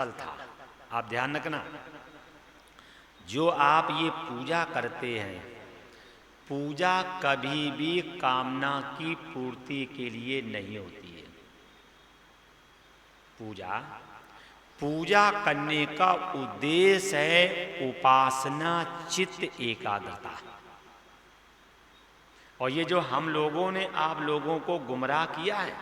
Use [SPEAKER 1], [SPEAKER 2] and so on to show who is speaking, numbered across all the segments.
[SPEAKER 1] था। आप ध्यान रखना, जो आप ये पूजा करते हैं, पूजा कभी भी कामना की पूर्ति के लिए नहीं होती है। पूजा करने का उद्देश्य है उपासना, चित्त एकाग्रता। और ये जो हम लोगों ने आप लोगों को गुमराह किया है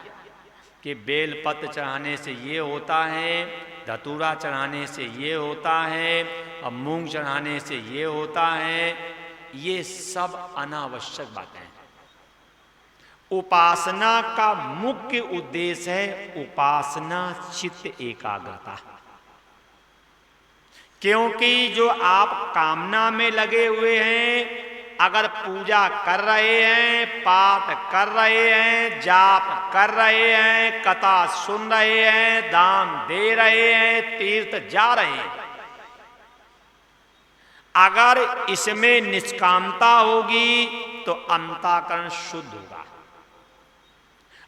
[SPEAKER 1] कि बेलपत्र चढ़ाने से ये होता है, धतूरा चढ़ाने से ये होता है, और मूंग चढ़ाने से ये होता है, ये सब अनावश्यक बातें हैं। उपासना का मुख्य उद्देश्य है उपासना, चित्त एकाग्रता। क्योंकि जो आप कामना में लगे हुए हैं, अगर पूजा कर रहे हैं, पाठ कर रहे हैं, जाप कर रहे हैं, कथा सुन रहे हैं, दान दे रहे हैं, तीर्थ जा रहे हैं, अगर इसमें निष्कामता होगी तो अंतःकरण शुद्ध होगा।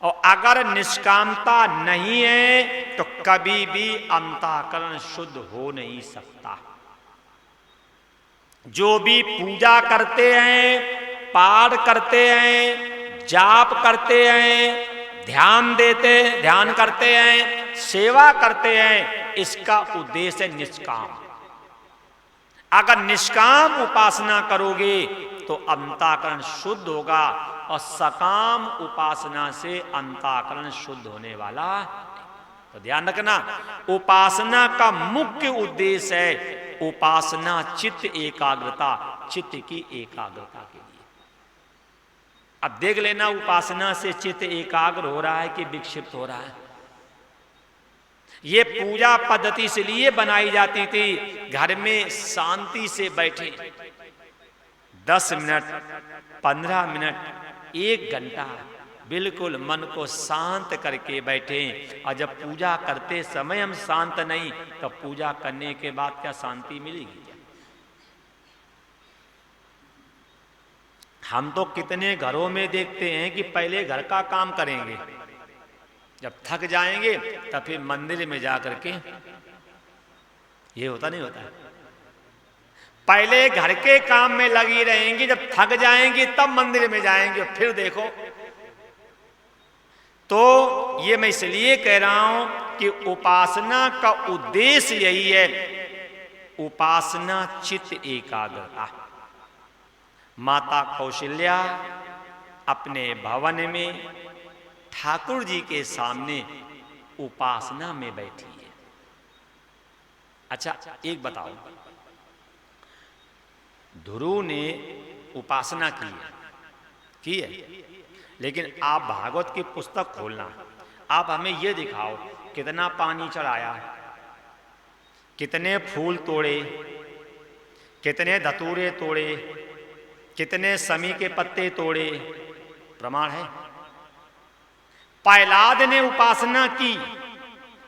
[SPEAKER 1] और अगर निष्कामता नहीं है तो कभी भी अंतःकरण शुद्ध हो नहीं सकता। जो भी पूजा करते हैं, पाठ करते हैं, जाप करते हैं, ध्यान करते हैं, सेवा करते हैं, इसका उद्देश्य है निष्काम। अगर निष्काम उपासना करोगे तो अंतःकरण शुद्ध होगा, और सकाम उपासना से अंतःकरण शुद्ध होने वाला। तो ध्यान रखना, उपासना का मुख्य उद्देश्य है उपासना, चित्त एकाग्रता, चित्त की एकाग्रता के लिए। अब देख लेना, उपासना से चित्त एकाग्र हो रहा है कि विक्षिप्त हो रहा है। ये पूजा पद्धति इसलिए बनाई जाती थी, घर में शांति से बैठे 10 मिनट, 15 मिनट, 1 घंटा बिल्कुल मन को शांत करके बैठे। और जब पूजा करते समय हम शांत नहीं, तो पूजा करने के बाद क्या शांति मिलेगी? हम तो कितने घरों में देखते हैं कि पहले घर का काम करेंगे, जब थक जाएंगे तब फिर मंदिर में जाकर के, ये होता नहीं होता है? पहले घर के काम में लगी रहेंगी, जब थक जाएंगी तब मंदिर में जाएंगे, फिर देखो। तो ये मैं इसलिए कह रहा हूं कि उपासना का उद्देश्य यही है, उपासना, चित्त एकाग्रता। माता कौशल्या अपने भवन में ठाकुर जी के सामने उपासना में बैठी है। अच्छा, एक बताओ, ध्रुव ने उपासना की है, लेकिन आप भागवत की पुस्तक खोलना, आप हमें यह दिखाओ कितना पानी चढ़ाया, कितने फूल तोड़े, कितने धतूरे तोड़े, कितने समी के पत्ते तोड़े, प्रमाण है? प्रहलाद ने उपासना की,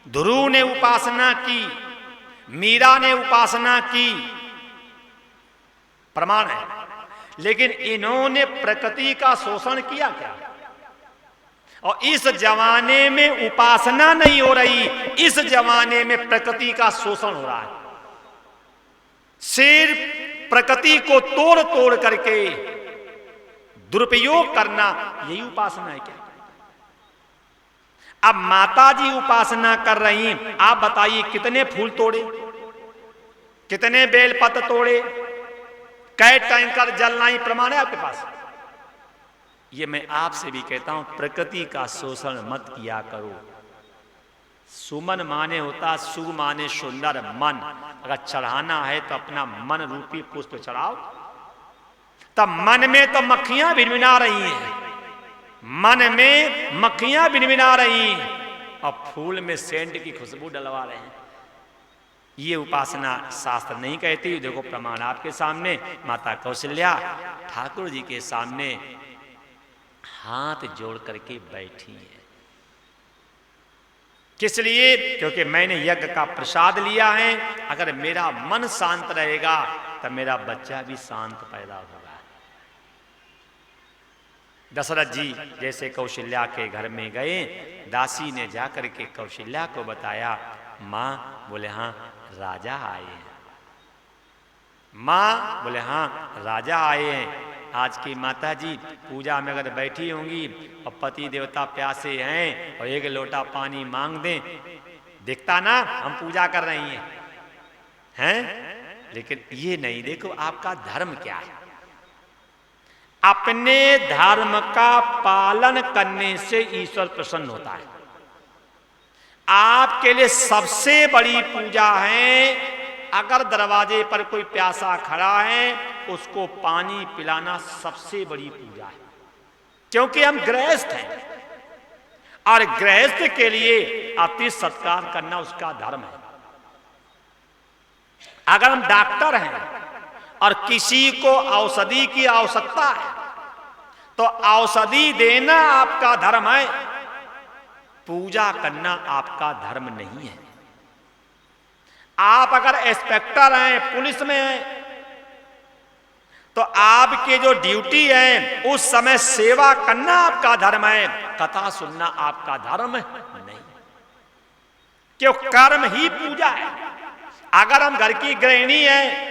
[SPEAKER 1] ध्रुव ने उपासना की, मीरा ने उपासना की, प्रमाण है। लेकिन इन्होंने प्रकृति का शोषण किया क्या? और इस जमाने में उपासना नहीं हो रही, इस जमाने में प्रकृति का शोषण हो रहा है। सिर्फ प्रकृति को तोड़ तोड़ करके दुरुपयोग करना, यही उपासना है क्या? अब माता जी उपासना कर रही, आप बताइए कितने फूल तोड़े, कितने बेलपत्र तोड़े, कई टैंकर जल लाई, प्रमाण है आपके पास? ये मैं आपसे भी कहता हूं, प्रकृति का शोषण मत किया करो। सुमन माने होता, सु माने सुंदर मन। अगर चढ़ाना है तो अपना मन रूपी पुष्प चढ़ाओ। तब मन में तो मक्खियां भिनभिना रही हैं, मन में मक्खियां भिनभिना रही हैं, और फूल में सेंट की खुशबू डलवा रहे हैं। ये उपासना शास्त्र नहीं कहती। देखो प्रमाण आपके सामने, माता कौशल्या ठाकुर जी के सामने हाथ जोड़ करके बैठी है। किस लिए? क्योंकि मैंने यज्ञ का प्रसाद लिया है, अगर मेरा मन शांत रहेगा तो मेरा बच्चा भी शांत पैदा होगा। दशरथ जी जैसे कौशल्या के घर में गए, दासी ने जाकर के कौशल्या को बताया, माँ? बोले हाँ राजा आए हैं। माँ? बोले हाँ राजा आए हैं। आज की माता जी पूजा में अगर बैठी होंगी और पति देवता प्यासे हैं और एक लोटा पानी मांग दें, दिखता ना हम पूजा कर रही हैं? लेकिन ये नहीं, देखो आपका धर्म क्या है। अपने धर्म का पालन करने से ईश्वर प्रसन्न होता है। आपके लिए सबसे बड़ी पूजा है, अगर दरवाजे पर कोई प्यासा खड़ा है उसको पानी पिलाना सबसे बड़ी पूजा है, क्योंकि हम गृहस्थ हैं और गृहस्थ के लिए अति सत्कार करना उसका धर्म है। अगर हम डॉक्टर हैं और किसी को औषधि की आवश्यकता है तो औषधि देना आपका धर्म है, पूजा करना आपका धर्म नहीं है। आप अगर इंस्पेक्टर हैं, पुलिस में हैं, तो आपकी जो ड्यूटी है उस समय सेवा करना आपका धर्म है, कथा सुनना आपका धर्म नहीं, क्यों? कर्म ही पूजा है। अगर हम घर की गृहिणी हैं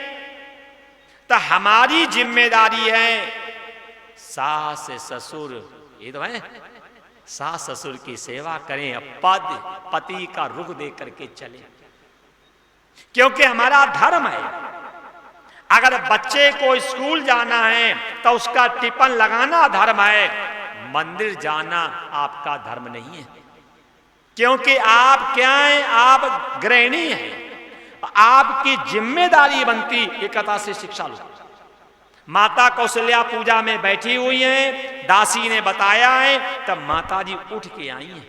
[SPEAKER 1] तो हमारी जिम्मेदारी है सास ससुर, ये तो है, सास ससुर की सेवा करें, पति का रुख दे करके चले, क्योंकि हमारा धर्म है। अगर बच्चे को स्कूल जाना है तो उसका टिफिन लगाना धर्म है, मंदिर जाना आपका धर्म नहीं है, क्योंकि आप क्या हैं? आप गृहिणी हैं, आपकी जिम्मेदारी बनती ये कथा से शिक्षा लो। माता कौशल्या पूजा में बैठी हुई हैं, दासी ने बताया है, तब माता जी उठ के आई हैं।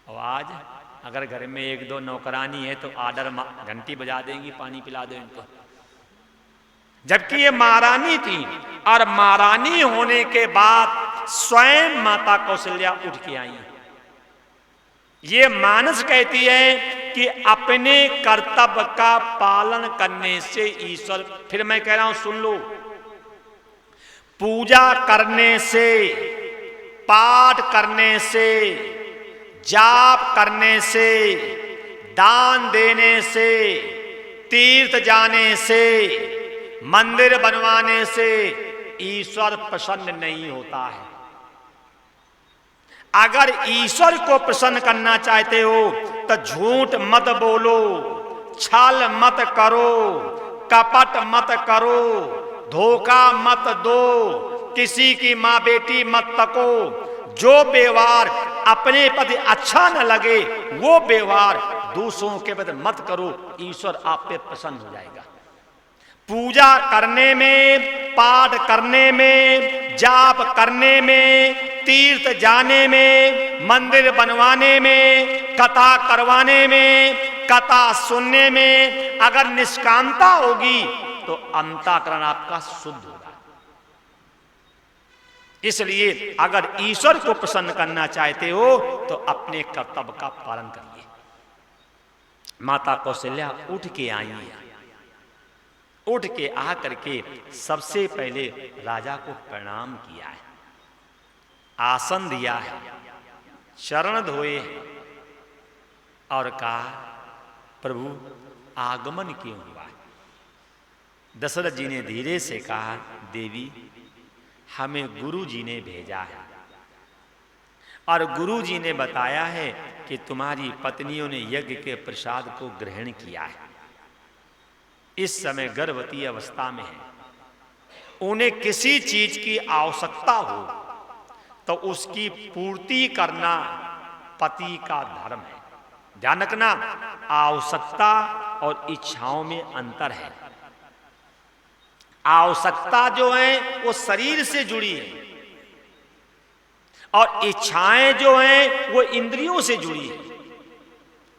[SPEAKER 1] और आज अगर घर में एक दो नौकरानी है तो आर्डर घंटी बजा देंगी, पानी पिला दो इनको, जबकि ये महारानी थी और महारानी होने के बाद स्वयं माता कौशल्या उठ के आई हैं। ये मानस कहती है कि अपने कर्तव्य का पालन करने से ईश्वर, फिर मैं कह रहा हूं सुन लो, पूजा करने से, पाठ करने से, जाप करने से, दान देने से, तीर्थ जाने से, मंदिर बनवाने से ईश्वर प्रसन्न नहीं होता है। अगर ईश्वर को प्रसन्न करना चाहते हो तो झूठ मत बोलो, छल मत करो, कपट मत करो, धोखा मत दो, किसी की मां बेटी मत तको, जो व्यवहार अपने प्रति अच्छा न लगे वो व्यवहार दूसरों के प्रति मत करो, ईश्वर आप पे प्रसन्न हो जाएगा। पूजा करने में, पाठ करने में, जाप करने में, तीर्थ जाने में, मंदिर बनवाने में, कथा करवाने में, कथा सुनने में अगर निष्कामता होगी तो अंतःकरण आपका शुद्ध होगा। इसलिए अगर ईश्वर को प्रसन्न करना चाहते हो तो अपने कर्तव्य का पालन करिए। माता कौशल्या उठ के आई है, उठ के आ करके सबसे पहले राजा को प्रणाम किया है, आसन दिया है, चरण धोए और कहा प्रभु आगमन क्यों हुआ? दशरथ जी ने धीरे से कहा देवी हमें गुरु जी ने भेजा है और गुरु जी ने बताया है कि तुम्हारी पत्नियों ने यज्ञ के प्रसाद को ग्रहण किया है, इस समय गर्भवती अवस्था में है, उन्हें किसी चीज की आवश्यकता हो तो उसकी पूर्ति करना पति का धर्म है। ध्यान रखना, आवश्यकता और इच्छाओं में अंतर है। आवश्यकता जो है वो शरीर से जुड़ी है और इच्छाएं जो हैं वो इंद्रियों से जुड़ी है।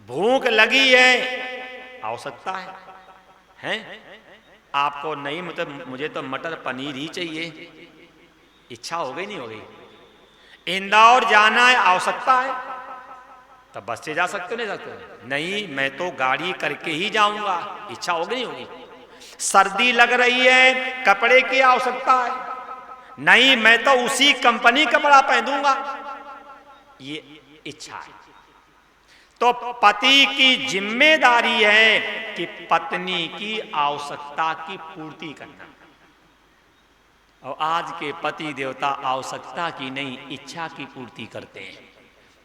[SPEAKER 1] भूख लगी है, आवश्यकता है? आपको नहीं, मतलब मुझे तो मटर पनीर ही चाहिए, इच्छा हो गई नहीं हो गई? इंदौर जाना है, आवश्यकता है, तब बस से जा सकते नहीं सकते? नहीं, मैं तो गाड़ी करके ही जाऊंगा, इच्छा हो गई नहीं होगी? सर्दी लग रही है, कपड़े की आवश्यकता है, नहीं मैं तो उसी कंपनी कपड़ा पहनूंगा, ये इच्छा है। तो पति की जिम्मेदारी है कि पत्नी की आवश्यकता की पूर्ति करना। और आज के पति देवता आवश्यकता की नहीं, इच्छा की पूर्ति करते हैं,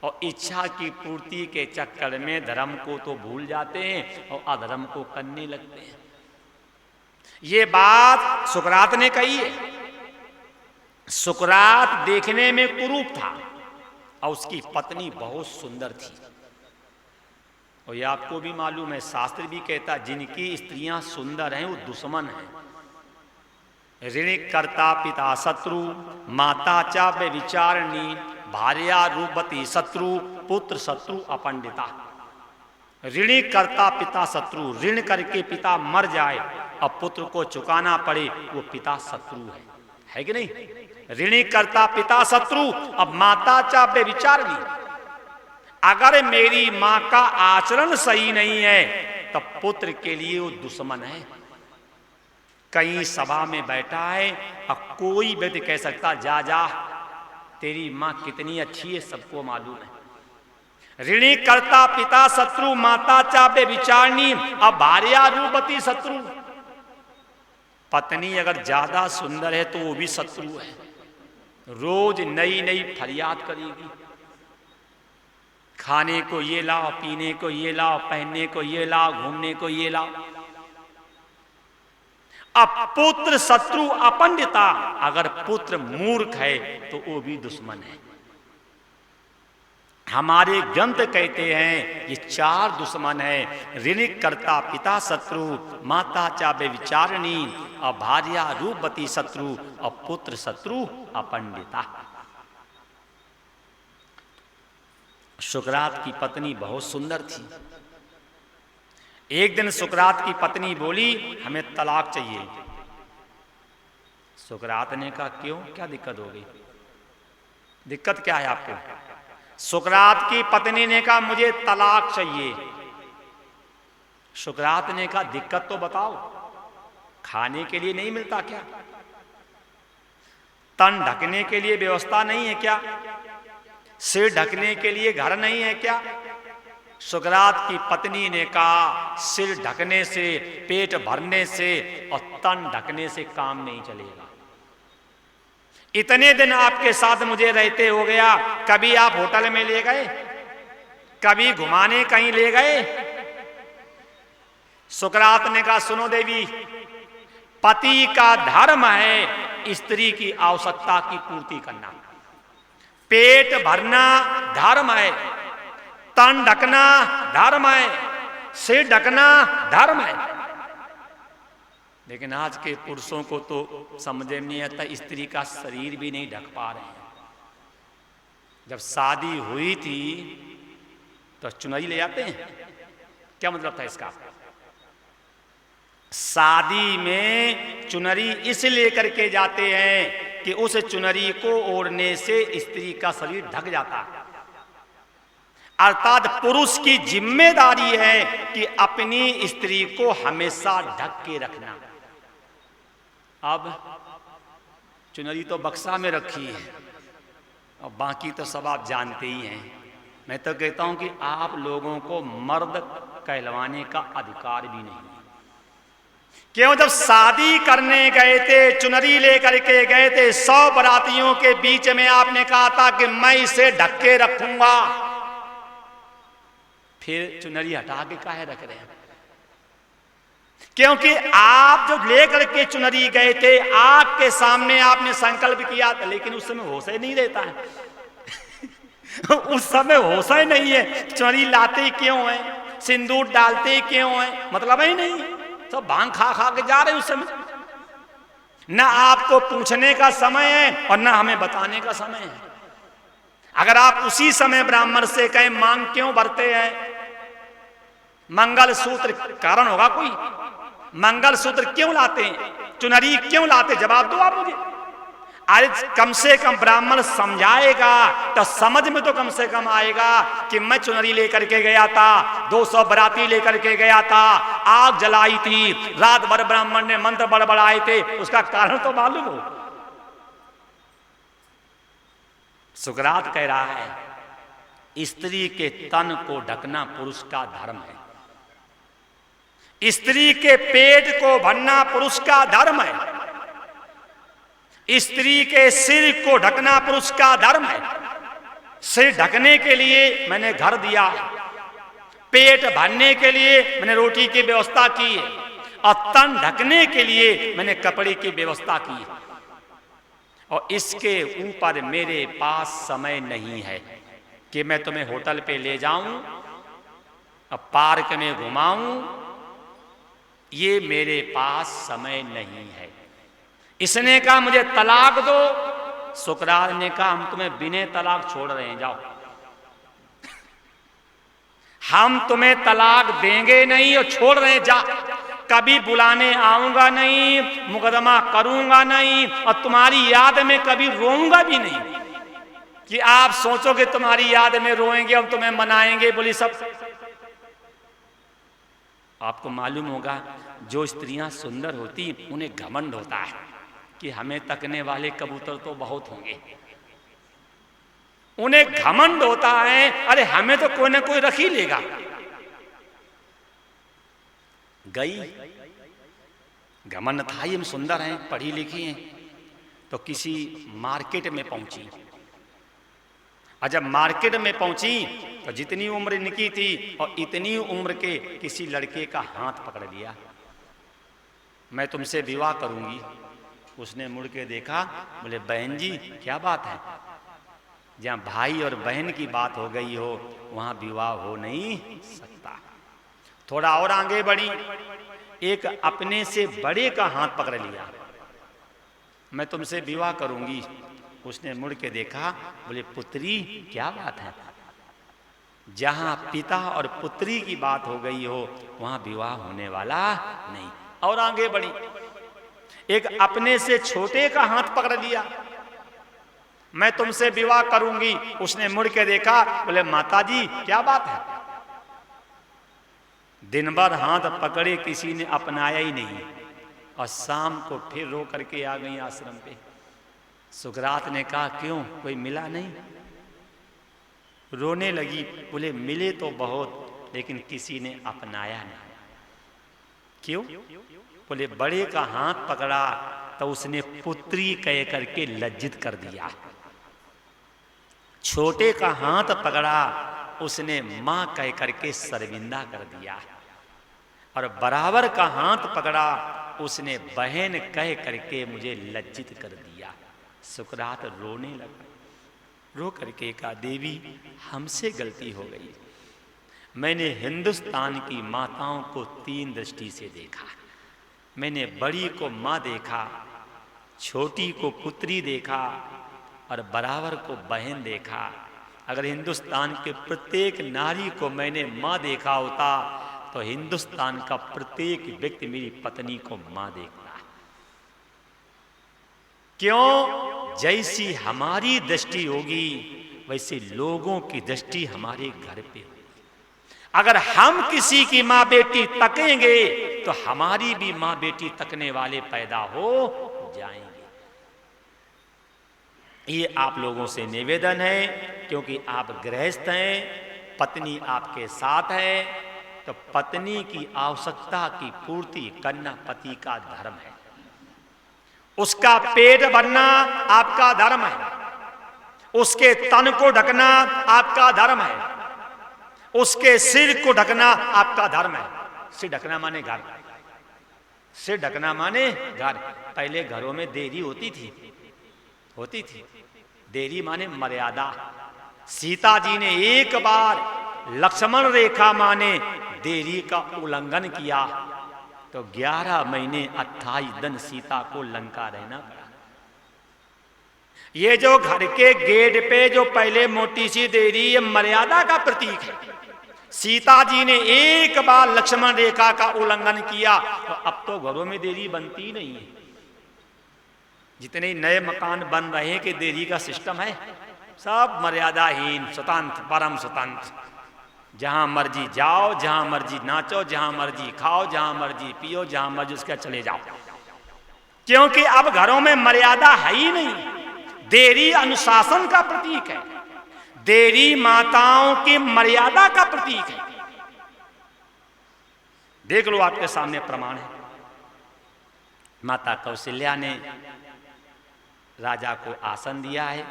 [SPEAKER 1] और इच्छा की पूर्ति के चक्कर में धर्म को तो भूल जाते हैं और अधर्म को करने लगते हैं। ये बात सुकरात ने कही है। सुकरात देखने में कुरूप था और उसकी पत्नी बहुत सुंदर थी। और ये आपको भी मालूम है, शास्त्र भी कहता है जिनकी स्त्रियां सुंदर हैं वो दुश्मन हैं। ऋण कर्ता पिता शत्रु, माता चा व्यभिचारिणी, भार्या रूपवती शत्रु, पुत्र शत्रु अपंडिता। ऋणी कर्ता पिता शत्रु, ऋण करके पिता मर जाए अब पुत्र को चुकाना पड़े, वो पिता शत्रु है कि नहीं? ऋणी कर्ता पिता शत्रु, अब माता चा व्यभिचारिणी। अगर मेरी मां का आचरण सही नहीं है तब पुत्र के लिए वो दुश्मन है। कहीं सभा में बैठा है और कोई व्यक्ति कह सकता जा जा तेरी मां कितनी अच्छी है, सबको मालूम है। ऋणी कर्ता पिता शत्रु, माता चा व्यभिचारिणी, अब भार्या रूपवती शत्रु। पत्नी अगर ज्यादा सुंदर है तो वो भी शत्रु है, रोज नई नई फरियाद करेगी। खाने को ये लाओ, पीने को ये लाओ, पहनने को ये लाओ, घूमने को ये लाओ। अब पुत्र शत्रु अपंडिता, अगर पुत्र मूर्ख है तो वो भी दुश्मन है। हमारे ग्रंथ कहते हैं ये चार दुश्मन है, ऋणी कर्ता पिता शत्रु, माता चा व्यभिचारिणी, और भार्या रूपवती शत्रु, और पुत्र शत्रु अपंडिता। सुकरात की पत्नी बहुत सुंदर थी। एक दिन सुकरात की पत्नी बोली हमें तलाक चाहिए। सुकरात ने कहा क्यों, क्या दिक्कत हो गई? दिक्कत क्या है आपको? सुकरात की पत्नी ने कहा मुझे तलाक चाहिए। सुकरात ने कहा दिक्कत तो बताओ, खाने के लिए नहीं मिलता क्या? तन ढकने के लिए व्यवस्था नहीं है क्या? सिर ढकने के लिए घर नहीं है क्या? सुकरात की पत्नी ने कहा सिर ढकने से, पेट भरने से और तन ढकने से काम नहीं चलेगा। इतने दिन आपके साथ मुझे रहते हो गया, कभी आप होटल में ले गए, कभी घुमाने कहीं ले गए? सुकरात ने कहा सुनो देवी, पति का धर्म है स्त्री की आवश्यकता की पूर्ति करना, पेट भरना धर्म है, तन ढकना धर्म है, सिर ढकना धर्म है। लेकिन आज के पुरुषों को तो समझ में नहीं आता, स्त्री का शरीर भी नहीं ढक पा रहे हैं। जब शादी हुई थी तो चुनरी ले आते हैं, क्या मतलब था इसका? शादी में चुनरी इसलिए करके जाते हैं कि उस चुनरी को ओढ़ने से स्त्री का शरीर ढक जाता है। अर्थात पुरुष की जिम्मेदारी है कि अपनी स्त्री को हमेशा ढक के रखना। अब चुनरी तो बक्सा में रखी है और बाकी तो सब आप जानते ही हैं। मैं तो कहता हूं कि आप लोगों को मर्द कहलवाने का अधिकार भी नहीं। क्यों? जब शादी करने गए थे, चुनरी लेकर के गए थे, 100 बारातियों के बीच में आपने कहा था कि मैं इसे ढक के रखूंगा, फिर चुनरी हटा के काहे रख रहे हैं? क्योंकि आप जो लेकर के चुनरी गए थे, आग के सामने आपने संकल्प किया था, लेकिन उस समय होश ही नहीं रहता है। उस समय होश ही नहीं है, चुनरी लाते क्यों है, सिंदूर डालते क्यों है, मतलब ही नहीं। सब भांग खा खा के जा रहे उस समय। ना आपको पूछने का समय है और ना हमें बताने का समय है। अगर आप उसी समय ब्राह्मण से कहें मांग क्यों भरते हैं, मंगल सूत्र कारण होगा कोई, मंगल सूत्र क्यों लाते हैं, चुनरी क्यों लाते, जवाब दो आप मुझे। अरे कम से कम ब्राह्मण समझाएगा तो समझ में तो कम से कम आएगा कि मैं चुनरी लेकर के गया था, 200 बराती लेकर के गया था, आग जलाई थी, रात भर ब्राह्मण ने मंत्र बड़बड़ाए थे, उसका कारण तो मालूम हो। सुकरात कह रहा है स्त्री के तन को ढकना पुरुष का धर्म है। स्त्री के पेट को भरना पुरुष का धर्म है। स्त्री के सिर को ढकना पुरुष का धर्म है। सिर ढकने के लिए मैंने घर दिया है, पेट भरने के लिए मैंने रोटी की व्यवस्था की है, और तन ढकने के लिए मैंने कपड़े की व्यवस्था की है। और इसके ऊपर मेरे पास समय नहीं है कि मैं तुम्हें होटल पे ले जाऊं और पार्क में घुमाऊं, ये मेरे पास समय नहीं है। इसने कहा मुझे तलाक दो, सुकरात ने कहा हम तुम्हें बिना तलाक छोड़ रहे हैं, जाओ, हम तुम्हें तलाक देंगे नहीं और छोड़ रहे हैं, जा, कभी बुलाने आऊंगा नहीं, मुकदमा करूंगा नहीं, और तुम्हारी याद में कभी रोऊंगा भी नहीं कि आप सोचोगे तुम्हारी याद में रोएंगे, हम तुम्हें मनाएंगे। बोली सब आपको मालूम होगा, जो स्त्रियां सुंदर होती उन्हें घमंड होता है कि हमें तकने वाले कबूतर तो बहुत होंगे। उन्हें घमंड होता है, अरे हमें तो कोई ना कोई रख ही लेगा। गई, घमंड था ही हम सुंदर हैं, पढ़ी लिखी हैं, तो किसी मार्केट में पहुंची। और जब मार्केट में पहुंची तो जितनी उम्र इनकी थी और इतनी उम्र के किसी लड़के का हाथ पकड़ लिया, मैं तुमसे विवाह करूंगी। उसने मुड़ के देखा, बोले बहन जी क्या बात है, जहां भाई और बहन की बात हो गई हो वहां विवाह हो नहीं सकता। थोड़ा और आगे बढ़ी, एक अपने से बड़े का हाथ पकड़ लिया, मैं तुमसे विवाह करूंगी। उसने मुड़ के देखा, बोले पुत्री क्या बात है, जहां पिता और पुत्री की बात हो गई हो वहां विवाह होने वाला नहीं। और आगे बढ़ी, एक अपने से छोटे का हाथ पकड़ लिया, मैं तुमसे विवाह करूंगी। उसने मुड़ के देखा, बोले माताजी क्या बात है, दिन भर हाथ पकड़े किसी ने अपनाया ही नहीं, और शाम को फिर रो करके आ गई आश्रम पे। सुकरात ने कहा क्यों, कोई मिला नहीं? रोने लगी, बोले मिले तो बहुत लेकिन किसी ने अपनाया नहीं। क्यों? बोले बड़े का हाथ पकड़ा तो उसने पुत्री कह करके लज्जित कर दिया, छोटे का हाथ पकड़ा उसने मां कह करके शर्मिंदा कर दिया, और बराबर का हाथ पकड़ा उसने बहन कह करके मुझे लज्जित कर दिया। सुकरात रोने लगा, रो करके कहा देवी हमसे गलती हो गई, मैंने हिंदुस्तान की माताओं को 3 दृष्टि से देखा, मैंने बड़ी को माँ देखा, छोटी को पुत्री देखा, और बराबर को बहन देखा। अगर हिंदुस्तान के प्रत्येक नारी को मैंने माँ देखा होता तो हिंदुस्तान का प्रत्येक व्यक्ति मेरी पत्नी को माँ देखता। क्यों? जैसी हमारी दृष्टि होगी वैसे लोगों की दृष्टि हमारे घर पे होगी। अगर हम किसी की माँ बेटी तकेंगे तो हमारी भी माँ बेटी तकने वाले पैदा हो जाएंगे। ये आप लोगों से निवेदन है, क्योंकि आप गृहस्थ हैं, पत्नी आपके साथ है, तो पत्नी की आवश्यकता की पूर्ति करना पति का धर्म है। उसका पेट भरना आपका धर्म है, उसके तन को ढकना आपका धर्म है, उसके सिर को ढकना आपका धर्म है। सिर ढकना माने घर, सिर ढकना माने घर। पहले घरों में देरी होती थी, देरी माने मर्यादा। सीता जी ने एक बार लक्ष्मण रेखा माने देरी का उल्लंघन किया तो 11 महीने 28 दिन सीता को लंका रहना पड़ा। ये जो घर के गेट पे जो पहले मोटी सी देरी, ये मर्यादा का प्रतीक है। सीता जी ने एक बार लक्ष्मण रेखा का उल्लंघन किया तो अब तो घरों में देरी बनती नहीं है। जितने नए मकान बन रहे हैं कि देरी का सिस्टम है, सब मर्यादाहीन, स्वतंत्र, परम स्वतंत्र, जहां मर्जी जाओ, जहां मर्जी नाचो, जहां मर्जी खाओ, जहां मर्जी पियो, जहां मर्जी उसका चले जाओ, क्योंकि अब घरों में मर्यादा है ही नहीं। देरी अनुशासन का प्रतीक है। देरी माताओं की मर्यादा का प्रतीक है। देख लो, आपके सामने प्रमाण है। माता कौशल्या ने राजा को आसन दिया है,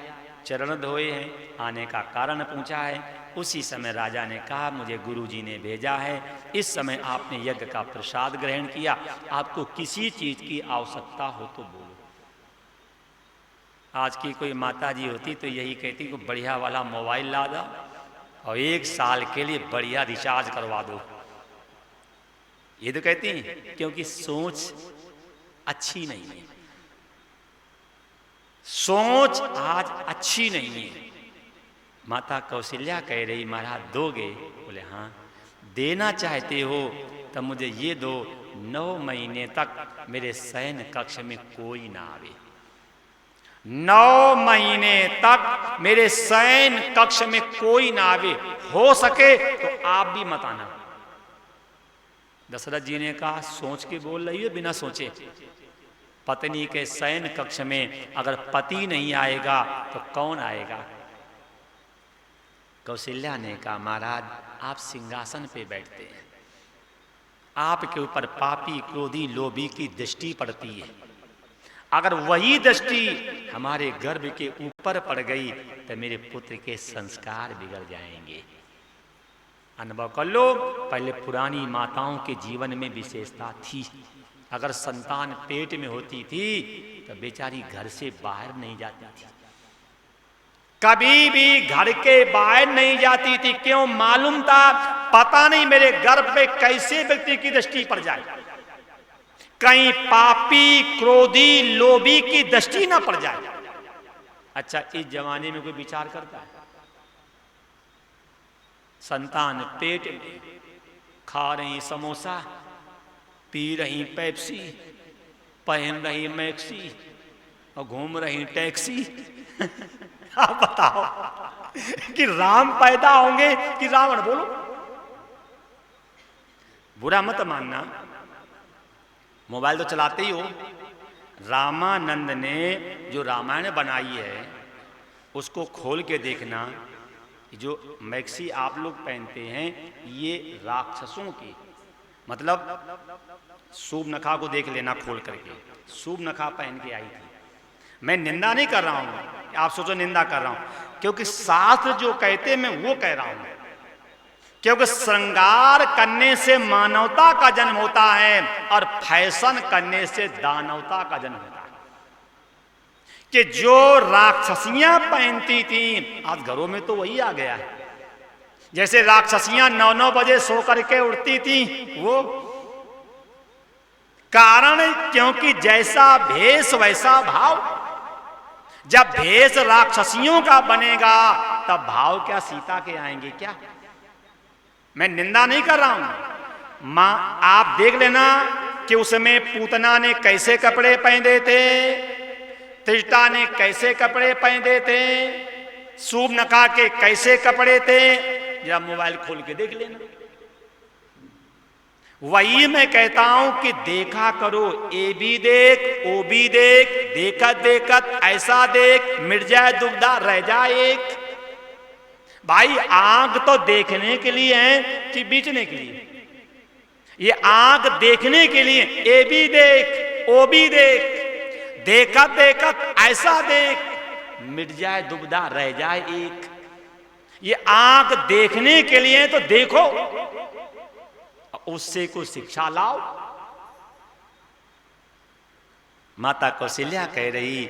[SPEAKER 1] चरण धोए हैं, आने का कारण पूछा है। उसी समय राजा ने कहा, मुझे गुरुजी ने भेजा है, इस समय आपने यज्ञ का प्रसाद ग्रहण किया, आपको किसी चीज की आवश्यकता हो तो बोलो। आज की कोई माता जी होती तो यही कहती कि बढ़िया वाला मोबाइल ला दो और 1 साल के लिए बढ़िया रिचार्ज करवा दो। ये तो कहती हैं, क्योंकि सोच अच्छी नहीं है। सोच आज अच्छी नहीं है। माता कौशल्या कह रही, महाराज दोगे? बोले हाँ। देना चाहते हो तब मुझे ये दो, 9 महीने तक मेरे शयन कक्ष में कोई ना आवे। 9 महीने तक मेरे शयन कक्ष में कोई ना आवे, हो सके तो आप भी मत आना। दशरथ जी ने कहा, सोच के बोल रही हो बिना सोचे? पत्नी के शयन कक्ष में अगर पति नहीं आएगा तो कौन आएगा? कौशल्या ने कहा, महाराज आप सिंहासन पे बैठते हैं, आपके ऊपर पापी, क्रोधी, लोभी की दृष्टि पड़ती है। अगर वही दृष्टि हमारे गर्भ के ऊपर पड़ गई तो मेरे पुत्र के संस्कार बिगड़ जाएंगे। अनुभव कर लो, पहले पुरानी माताओं के जीवन में विशेषता थी। अगर संतान पेट में होती थी तो बेचारी घर से बाहर नहीं जाती थी, कभी भी घर के बाहर नहीं जाती थी। क्यों? मालूम था, पता नहीं मेरे गर्भ पे कैसे व्यक्ति की दृष्टि पड़ जाए, कहीं पापी, क्रोधी, लोभी की दृष्टि ना पड़ जाए। अच्छा, इस जमाने में कोई विचार करता है? संतान पेट में, खा रही समोसा, पी रही पेप्सी, पहन रही मैक्सी और घूम रही टैक्सी। आप बताओ कि राम पैदा होंगे कि रावण? बोलो, बुरा मत मानना, मोबाइल तो चलाते ही हो। रामानंद ने जो रामायण बनाई है उसको खोल के देखना। जो मैक्सी आप लोग पहनते हैं ये राक्षसों की, मतलब सूर्पनखा को देख लेना खोल करके, सूर्पनखा पहन के आई थी। मैं निंदा नहीं कर रहा हूं, आप सोचो निंदा कर रहा हूं, क्योंकि शास्त्र जो कहते मैं वो कह रहा हूं। क्योंकि श्रृंगार करने से मानवता का जन्म होता है और फैशन करने से दानवता का जन्म होता है। कि जो राक्षसियां पहनती थी, आज घरों में तो वही आ गया है। जैसे राक्षसियां 9-9 बजे सो करके उठती थी, वो कारण क्योंकि जैसा भेष वैसा भाव। जब भेष राक्षसियों का बनेगा तब भाव क्या सीता के आएंगे क्या? मैं निंदा नहीं कर रहा हूं। मां, आप देख लेना कि उसमें पूतना ने कैसे कपड़े पहने थे, त्रिजटा ने कैसे कपड़े पहने थे, सूर्पनखा के कैसे कपड़े थे। जरा मोबाइल खोल के देख लेना। वही मैं कहता हूं कि देखा करो, ए भी देख, ओ भी देख, देखत देखत ऐसा देख, मिट जाए दुविधा रह जाए एक। भाई आंख तो देखने के लिए है कि बेचने के लिए? ये आंख देखने के लिए, ए भी देख, ओ भी देख, देखत देखत ऐसा देख, मिट जाए दुविधा रह जाए एक। ये आंख देखने के लिए तो देखो, उससे कोई शिक्षा लाओ। माता कौशल्या कह रही,